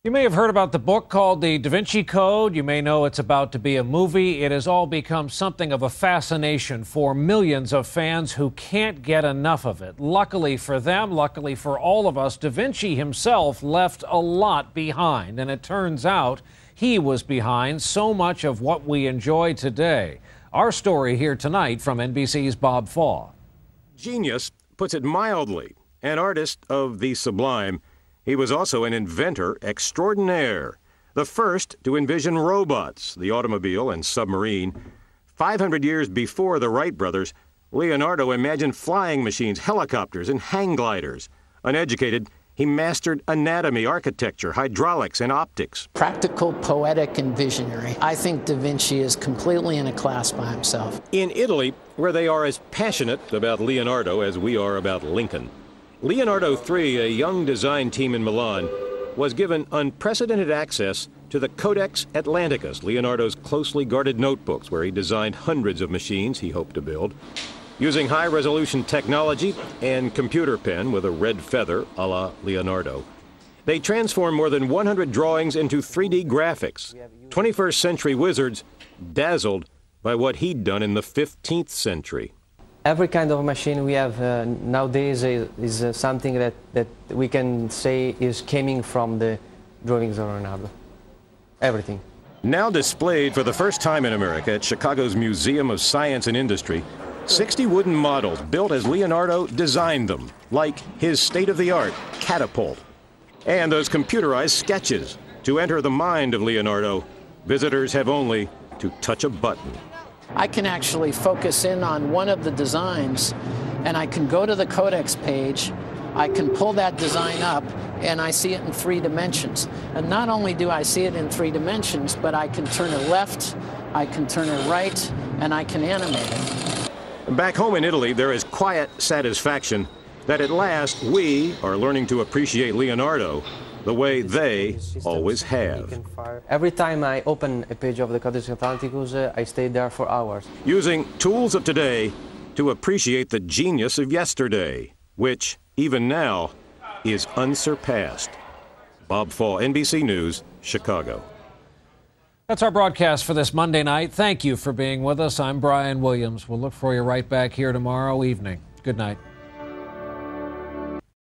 You may have heard about the book called The Da Vinci Code. You may know it's about to be a movie. It has all become something of a fascination for millions of fans who can't get enough of it. Luckily for them, luckily for all of us, Da Vinci himself left a lot behind. And it turns out he was behind so much of what we enjoy today. Our story here tonight from NBC's Bob Faw. Genius puts it mildly. An artist of the sublime. He was also an inventor extraordinaire, the first to envision robots, the automobile and submarine. 500 years before the Wright brothers, Leonardo imagined flying machines, helicopters, and hang gliders. Uneducated, he mastered anatomy, architecture, hydraulics, and optics. Practical, poetic, and visionary. I think Da Vinci is completely in a class by himself. In Italy, where they are as passionate about Leonardo as we are about Lincoln, Leonardo3, a young design team in Milan, was given unprecedented access to the Codex Atlanticus, Leonardo's closely guarded notebooks, where he designed hundreds of machines he hoped to build. Using high-resolution technology and computer pen with a red feather, a la Leonardo, they transformed more than 100 drawings into 3D graphics. 21st century wizards dazzled by what he'd done in the 15th century. Every kind of machine we have nowadays is something that we can say is coming from the drawings of Leonardo. Everything. Now displayed for the first time in America at Chicago's Museum of Science and Industry, 60 wooden models built as Leonardo designed them, like his state-of-the-art catapult. And those computerized sketches. To enter the mind of Leonardo, visitors have only to touch a button. I can actually focus in on one of the designs, and I can go to the Codex page, I can pull that design up, and I see it in 3 dimensions. And not only do I see it in 3 dimensions, but I can turn it left, I can turn it right, and I can animate it. Back home in Italy, there is quiet satisfaction that at last we are learning to appreciate Leonardo the way they always have. Every time I open a page of the Codex Atlanticus, I stay there for hours. Using tools of today to appreciate the genius of yesterday, which, even now, is unsurpassed. Bob Faw, NBC News, Chicago. That's our broadcast for this Monday night. Thank you for being with us. I'm Brian Williams. We'll look for you right back here tomorrow evening. Good night.